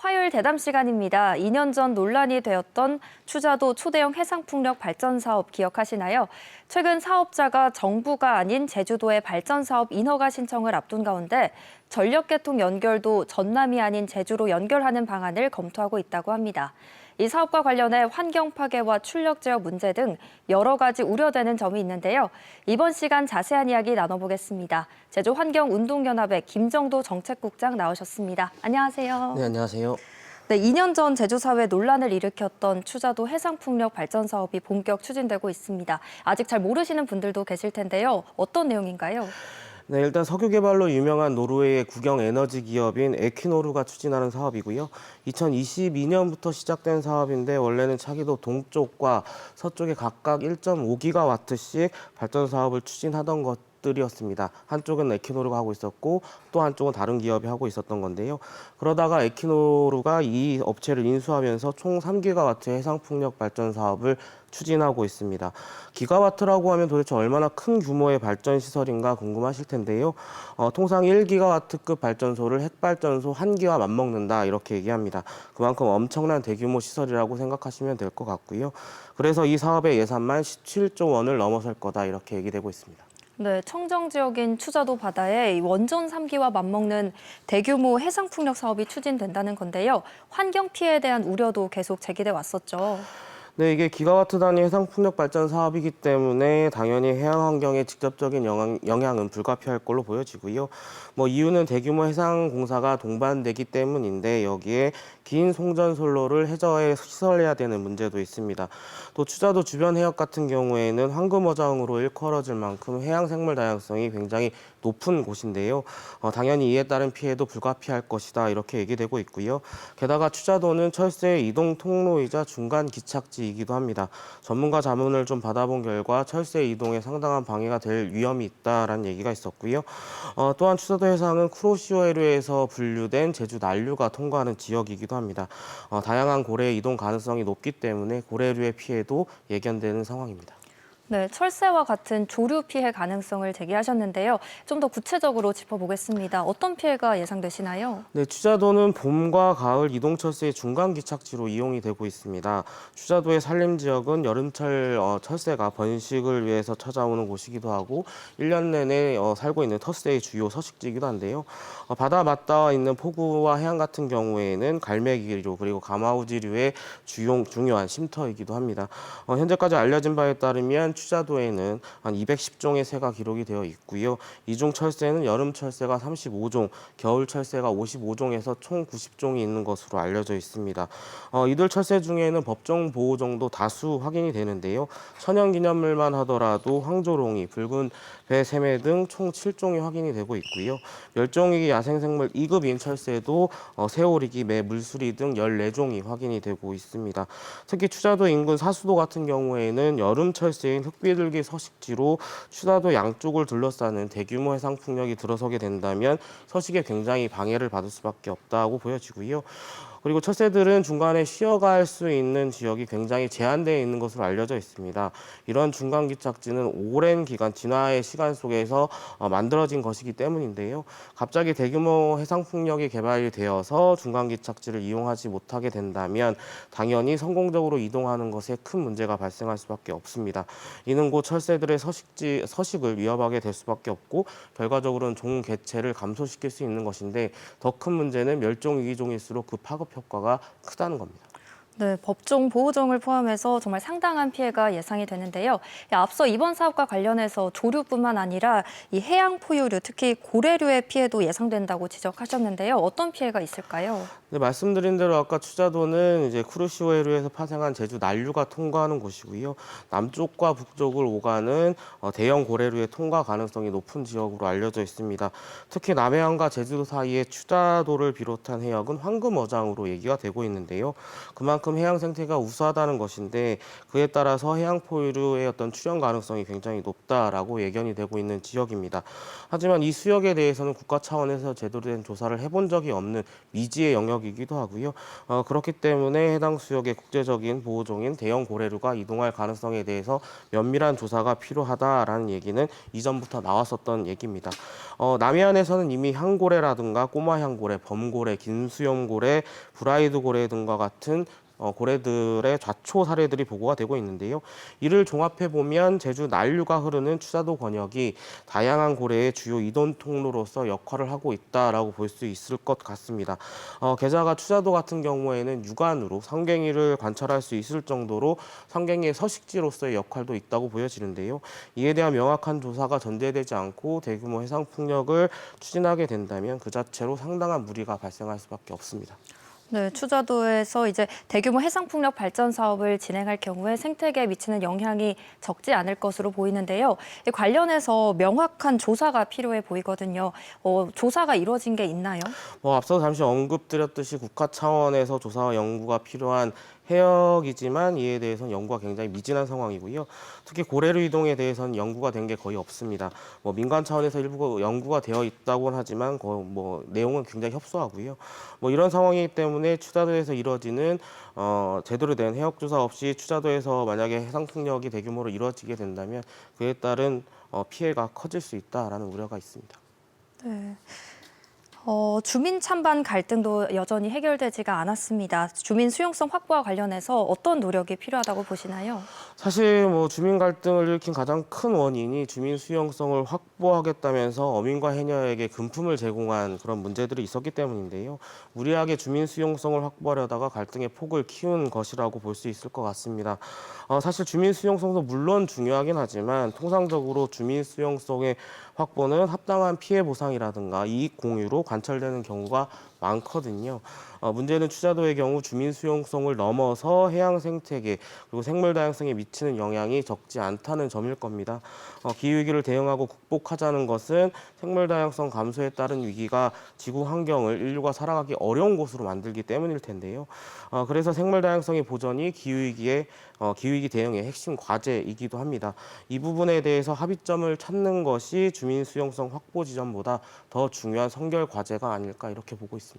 화요일 대담 시간입니다. 2년 전 논란이 되었던 추자도 초대형 해상풍력 발전 사업 기억하시나요? 최근 사업자가 정부가 아닌 제주도의 발전 사업 인허가 신청을 앞둔 가운데 전력계통 연결도 전남이 아닌 제주로 연결하는 방안을 검토하고 있다고 합니다. 이 사업과 관련해 환경 파괴와 출력 제어 문제 등 여러 가지 우려되는 점이 있는데요. 이번 시간 자세한 이야기 나눠보겠습니다. 제주환경운동연합의 김정도 정책국장 나오셨습니다. 안녕하세요. 네, 안녕하세요. 네, 2년 전 제주사회 논란을 일으켰던 추자도 해상풍력 발전 사업이 본격 추진되고 있습니다. 아직 잘 모르시는 분들도 계실 텐데요. 어떤 내용인가요? 네, 일단 석유 개발로 유명한 노르웨이의 국영 에너지 기업인 에퀴노르가 추진하는 사업이고요. 2022년부터 시작된 사업인데 원래는 차기도 동쪽과 서쪽에 각각 1.5기가와트씩 발전 사업을 추진하던 것들이었습니다. 한쪽은 에퀴노르가 하고 있었고 또 한쪽은 다른 기업이 하고 있었던 건데요. 그러다가 에퀴노르가 이 업체를 인수하면서 총 3기가와트의 해상풍력 발전 사업을 추진하고 있습니다. 기가와트라고 하면 도대체 얼마나 큰 규모의 발전 시설인가 궁금하실 텐데요. 통상 1기가와트급 발전소를 핵발전소 1기와 맞먹는다 이렇게 얘기합니다. 그만큼 엄청난 대규모 시설이라고 생각하시면 될 것 같고요. 그래서 이 사업의 예산만 17조 원을 넘어설 거다 이렇게 얘기되고 있습니다. 네, 청정 지역인 추자도 바다에 원전 3기와 맞먹는 대규모 해상풍력 사업이 추진된다는 건데요. 환경 피해에 대한 우려도 계속 제기돼 왔었죠. 네, 이게 기가와트 단위 해상풍력 발전 사업이기 때문에 당연히 해양 환경에 직접적인 영향은 불가피할 걸로 보여지고요. 이유는 대규모 해상 공사가 동반되기 때문인데 여기에 긴 송전선로를 해저에 시설해야 되는 문제도 있습니다. 또 추자도 주변 해역 같은 경우에는 황금어장으로 일컬어질 만큼 해양 생물 다양성이 굉장히 높은 곳인데요. 당연히 이에 따른 피해도 불가피할 것이다 이렇게 얘기되고 있고요. 게다가 추자도는 철새의 이동 통로이자 중간 기착지이기도 합니다. 전문가 자문을 좀 받아본 결과 철새 이동에 상당한 방해가 될 위험이 있다라는 얘기가 있었고요. 또한 추자도 해상은 쿠로시오 해류에서 분류된 제주 난류가 통과하는 지역이기도 합니다. 다양한 고래의 이동 가능성이 높기 때문에 고래류의 피해도 예견되는 상황입니다. 네, 철새와 같은 조류 피해 가능성을 제기하셨는데요. 좀 더 구체적으로 짚어보겠습니다. 어떤 피해가 예상되시나요? 네, 추자도는 봄과 가을 이동철새의 중간 기착지로 이용이 되고 있습니다. 추자도의 산림 지역은 여름철 철새가 번식을 위해서 찾아오는 곳이기도 하고 1년 내내 살고 있는 텃새의 주요 서식지이기도 한데요. 바다 맞닿아 있는 포구와 해안 같은 경우에는 갈매기류 그리고 가마우지류의 중요한 쉼터이기도 합니다. 현재까지 알려진 바에 따르면 추자도에는 한 210종의 새가 기록이 되어 있고요. 이 중 철새는 여름 철새가 35종, 겨울 철새가 55종에서 총 90종이 있는 것으로 알려져 있습니다. 이들 철새 중에는 법정 보호종도 다수 확인이 되는데요. 천연기념물만 하더라도 황조롱이, 붉은 배새매 등 총 7종이 확인이 되고 있고요. 멸종위기 야생생물 2급인 철새도 새오리기, 매, 물수리 등 14종이 확인이 되고 있습니다. 특히 추자도 인근 사수도 같은 경우에는 여름 철새인 흑비둘기 서식지로 추자도 양쪽을 둘러싸는 대규모 해상풍력이 들어서게 된다면 서식에 굉장히 방해를 받을 수밖에 없다고 보여지고요. 그리고 철새들은 중간에 쉬어갈 수 있는 지역이 굉장히 제한되어 있는 것으로 알려져 있습니다. 이런 중간 기착지는 오랜 기간 진화의 시간 속에서 만들어진 것이기 때문인데요. 갑자기 대규모 해상풍력이 개발이 되어서 중간 기착지를 이용하지 못하게 된다면 당연히 성공적으로 이동하는 것에 큰 문제가 발생할 수밖에 없습니다. 이는 곧 철새들의 서식을 위협하게 될 수밖에 없고 결과적으로는 종 개체를 감소시킬 수 있는 것인데 더 큰 문제는 멸종위기종일수록 그 파급 효과가 크다는 겁니다. 네, 법종, 보호종을 포함해서 정말 상당한 피해가 예상이 되는데요. 앞서 이번 사업과 관련해서 조류뿐만 아니라 이 해양 포유류, 특히 고래류의 피해도 예상된다고 지적하셨는데요. 어떤 피해가 있을까요? 네, 말씀드린 대로 아까 추자도는 이제 쿠로시오 해류에서 파생한 제주 난류가 통과하는 곳이고요. 남쪽과 북쪽을 오가는 대형 고래류의 통과 가능성이 높은 지역으로 알려져 있습니다. 특히 남해안과 제주도 사이의 추자도를 비롯한 해역은 황금어장으로 얘기가 되고 있는데요. 그만큼 그만큼 해양 생태가 우수하다는 것인데 그에 따라서 해양 포유류의 어떤 출현 가능성이 굉장히 높다라고 예견이 되고 있는 지역입니다. 하지만 이 수역에 대해서는 국가 차원에서 제대로 된 조사를 해본 적이 없는 미지의 영역이기도 하고요. 그렇기 때문에 해당 수역의 국제적인 보호종인 대형 고래류가 이동할 가능성에 대해서 면밀한 조사가 필요하다라는 얘기는 이전부터 나왔었던 얘기입니다. 남해안에서는 이미 향고래라든가 꼬마 향고래, 범고래, 긴수염고래, 브라이드 고래 등과 같은 고래들의 좌초 사례들이 보고가 되고 있는데요. 이를 종합해 보면 제주 난류가 흐르는 추자도 권역이 다양한 고래의 주요 이동 통로로서 역할을 하고 있다라고 볼 수 있을 것 같습니다. 게다가 추자도 같은 경우에는 육안으로 성갱이를 관찰할 수 있을 정도로 성갱이의 서식지로서의 역할도 있다고 보여지는데요. 이에 대한 명확한 조사가 전제되지 않고 대규모 해상 풍력을 추진하게 된다면 그 자체로 상당한 무리가 발생할 수밖에 없습니다. 네, 추자도에서 이제 대규모 해상풍력 발전 사업을 진행할 경우에 생태계에 미치는 영향이 적지 않을 것으로 보이는데요. 이 관련해서 명확한 조사가 필요해 보이거든요. 조사가 이루어진 게 있나요? 앞서 잠시 언급드렸듯이 국가 차원에서 조사와 연구가 필요한 해역이지만 이에 대해서는 연구가 굉장히 미진한 상황이고요. 특히 고래류 이동에 대해서는 연구가 된 게 거의 없습니다. 민간 차원에서 일부 연구가 되어 있다고는 하지만 내용은 굉장히 협소하고요. 이런 상황이기 때문에 추자도에서 이뤄지는 제대로 된 해역 조사 없이 추자도에서 만약에 해상 풍력이 대규모로 이루어지게 된다면 그에 따른 피해가 커질 수 있다라는 우려가 있습니다. 네. 주민 찬반 갈등도 여전히 해결되지가 않았습니다. 주민 수용성 확보와 관련해서 어떤 노력이 필요하다고 보시나요? 사실 주민 갈등을 일으킨 가장 큰 원인이 주민 수용성을 확보하겠다면서 어민과 해녀에게 금품을 제공한 그런 문제들이 있었기 때문인데요. 무리하게 주민 수용성을 확보하려다가 갈등의 폭을 키운 것이라고 볼 수 있을 것 같습니다. 사실 주민 수용성도 물론 중요하긴 하지만 통상적으로 주민 수용성의 확보는 합당한 피해 보상이라든가 이익 공유로 관철되는 경우가 많거든요. 문제는 추자도의 경우 주민 수용성을 넘어서 해양 생태계 그리고 생물 다양성에 미치는 영향이 적지 않다는 점일 겁니다. 기후위기를 대응하고 극복하자는 것은 생물 다양성 감소에 따른 위기가 지구 환경을 인류가 살아가기 어려운 곳으로 만들기 때문일 텐데요. 그래서 생물 다양성의 보전이 기후위기 대응의 핵심 과제이기도 합니다. 이 부분에 대해서 합의점을 찾는 것이 주민 수용성 확보 지점보다 더 중요한 선결 과제가 아닐까 이렇게 보고 있습니다.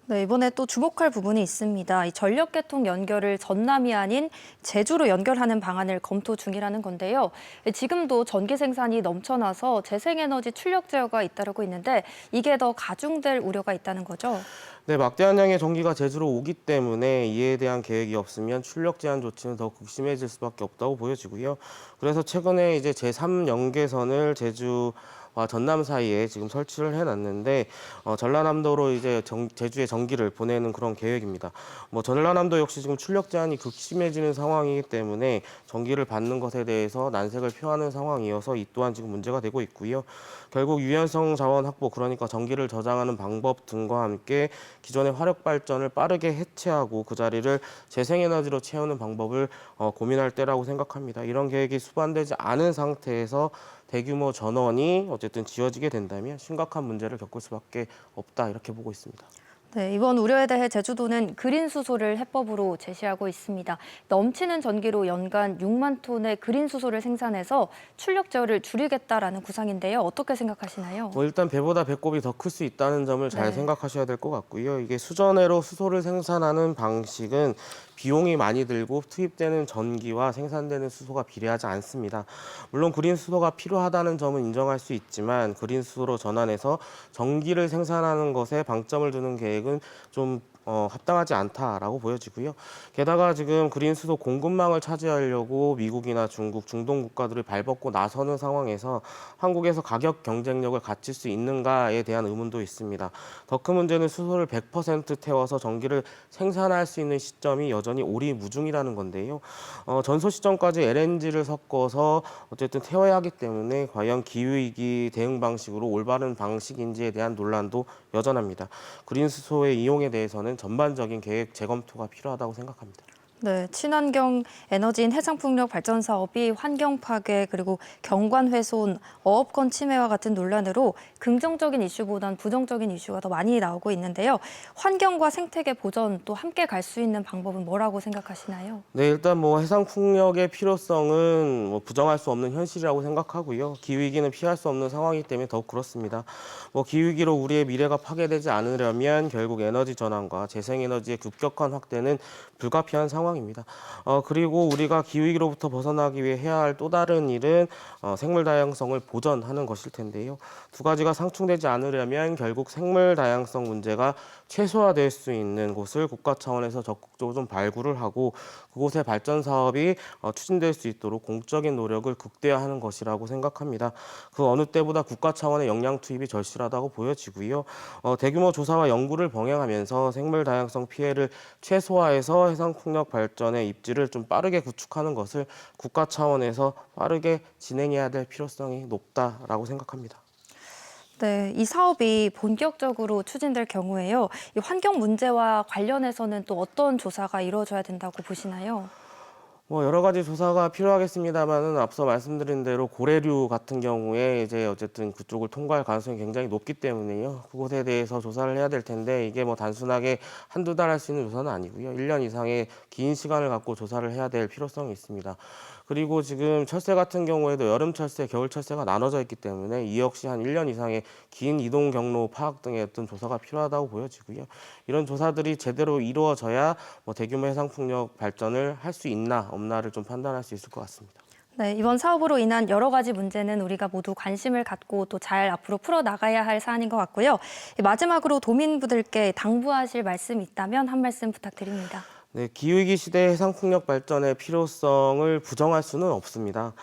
네, 이번에 또 주목할 부분이 있습니다. 이 전력 개통 연결을 전남이 아닌 제주로 연결하는 방안을 검토 중이라는 건데요. 지금도 전기 생산이 넘쳐나서 재생에너지 출력 제어가 잇따르고 있는데 이게 더 가중될 우려가 있다는 거죠. 네, 막대한 양의 전기가 제주로 오기 때문에 이에 대한 계획이 없으면 출력 제한 조치는 더 극심해질 수밖에 없다고 보여지고요. 그래서 최근에 이제 제3연계선을 제주와 전남 사이에 지금 설치를 해놨는데 전라남도로 이제 제주에 전기를 보내는 그런 계획입니다. 전라남도 역시 지금 출력 제한이 극심해지는 상황이기 때문에 전기를 받는 것에 대해서 난색을 표하는 상황이어서 이 또한 지금 문제가 되고 있고요. 결국 유연성 자원 확보, 그러니까 전기를 저장하는 방법 등과 함께 기존의 화력 발전을 빠르게 해체하고 그 자리를 재생에너지로 채우는 방법을 고민할 때라고 생각합니다. 이런 계획이 수반되지 않은 상태에서 대규모 전원이 어쨌든 지어지게 된다면 심각한 문제를 겪을 수밖에 없다 이렇게 보고 있습니다. 네, 이번 우려에 대해 제주도는 그린 수소를 해법으로 제시하고 있습니다. 넘치는 전기로 연간 6만 톤의 그린 수소를 생산해서 출력 제어를 줄이겠다라는 구상인데요. 어떻게 생각하시나요? 일단 배보다 배꼽이 더 클 수 있다는 점을 잘 네. 생각하셔야 될 것 같고요. 이게 수전해로 수소를 생산하는 방식은 비용이 많이 들고 투입되는 전기와 생산되는 수소가 비례하지 않습니다. 물론 그린 수소가 필요하다는 점은 인정할 수 있지만 그린 수소로 전환해서 전기를 생산하는 것에 방점을 두는 계획은 좀 합당하지 않다라고 보여지고요. 게다가 지금 그린 수소 공급망을 차지하려고 미국이나 중국, 중동 국가들을 발벗고 나서는 상황에서 한국에서 가격 경쟁력을 갖출 수 있는가에 대한 의문도 있습니다. 더 큰 문제는 수소를 100% 태워서 전기를 생산할 수 있는 시점이 여전히 오리무중이라는 건데요. 전소 시점까지 LNG를 섞어서 어쨌든 태워야 하기 때문에 과연 기후위기 대응 방식으로 올바른 방식인지에 대한 논란도 여전합니다. 그린 수소의 이용에 대해서는 전반적인 계획 재검토가 필요하다고 생각합니다. 네, 친환경 에너지인 해상풍력 발전 사업이 환경 파괴 그리고 경관 훼손, 어업권 침해와 같은 논란으로 긍정적인 이슈보단 부정적인 이슈가 더 많이 나오고 있는데요. 환경과 생태계 보전 또 함께 갈 수 있는 방법은 뭐라고 생각하시나요? 네, 일단 뭐 해상 풍력의 필요성은 뭐 부정할 수 없는 현실이라고 생각하고요. 기후위기는 피할 수 없는 상황이기 때문에 더욱 그렇습니다. 뭐 기후위기로 우리의 미래가 파괴되지 않으려면 결국 에너지 전환과 재생에너지의 급격한 확대는 불가피한 상황입니다. 그리고 우리가 기후위기로부터 벗어나기 위해 해야 할 또 다른 일은 생물 다양성을 보전하는 것일 텐데요. 두 가지가 상충되지 않으려면 결국 생물 다양성 문제가 최소화될 수 있는 곳을 국가 차원에서 적극적으로 좀 발굴을 하고 그곳의 발전 사업이 추진될 수 있도록 공적인 노력을 극대화하는 것이라고 생각합니다. 그 어느 때보다 국가 차원의 역량 투입이 절실하다고 보여지고요. 대규모 조사와 연구를 병행하면서 생물 다양성 피해를 최소화해서 해상 풍력 발전의 입지를 좀 빠르게 구축하는 것을 국가 차원에서 빠르게 진행해야 될 필요성이 높다라고 생각합니다. 네, 이 사업이 본격적으로 추진될 경우에요. 이 환경 문제와 관련해서는 또 어떤 조사가 이루어져야 된다고 보시나요? 뭐 여러 가지 조사가 필요하겠습니다만은 앞서 말씀드린 대로 고래류 같은 경우에 이제 어쨌든 그쪽을 통과할 가능성이 굉장히 높기 때문에요. 그곳에 대해서 조사를 해야 될 텐데 이게 뭐 단순하게 한두 달 할 수 있는 조사는 아니고요. 1년 이상의 긴 시간을 갖고 조사를 해야 될 필요성이 있습니다. 그리고 지금 철새 같은 경우에도 여름 철새, 겨울 철새가 나눠져 있기 때문에 이 역시 한 1년 이상의 긴 이동 경로 파악 등의 어떤 조사가 필요하다고 보여지고요. 이런 조사들이 제대로 이루어져야 뭐 대규모 해상 풍력 발전을 할 수 있나 없나를 좀 판단할 수 있을 것 같습니다. 네, 이번 사업으로 인한 여러 가지 문제는 우리가 모두 관심을 갖고 또 잘 앞으로 풀어나가야 할 사안인 것 같고요. 마지막으로 도민분들께 당부하실 말씀 있다면 한 말씀 부탁드립니다. 네, 기후위기 시대의 해상풍력 발전의 필요성을 부정할 수는 없습니다.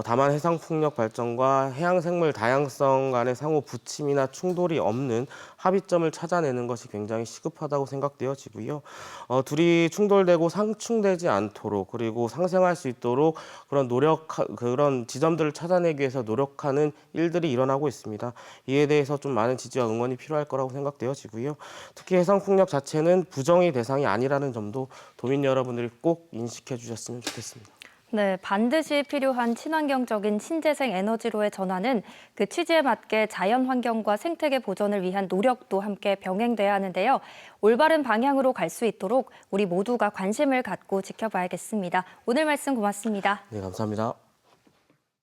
다만 해상풍력 발전과 해양생물 다양성 간의 상호 부침이나 충돌이 없는 합의점을 찾아내는 것이 굉장히 시급하다고 생각되어지고요. 둘이 충돌되고 상충되지 않도록 그리고 상생할 수 있도록 그런 지점들을 찾아내기 위해서 노력하는 일들이 일어나고 있습니다. 이에 대해서 좀 많은 지지와 응원이 필요할 거라고 생각되어지고요. 특히 해상풍력 자체는 부정의 대상이 아니라는 점도 도민 여러분들이 꼭 인식해 주셨으면 좋겠습니다. 네, 반드시 필요한 친환경적인 신재생 에너지로의 전환은 그 취지에 맞게 자연 환경과 생태계 보전을 위한 노력도 함께 병행돼야 하는데요. 올바른 방향으로 갈 수 있도록 우리 모두가 관심을 갖고 지켜봐야겠습니다. 오늘 말씀 고맙습니다. 네, 감사합니다.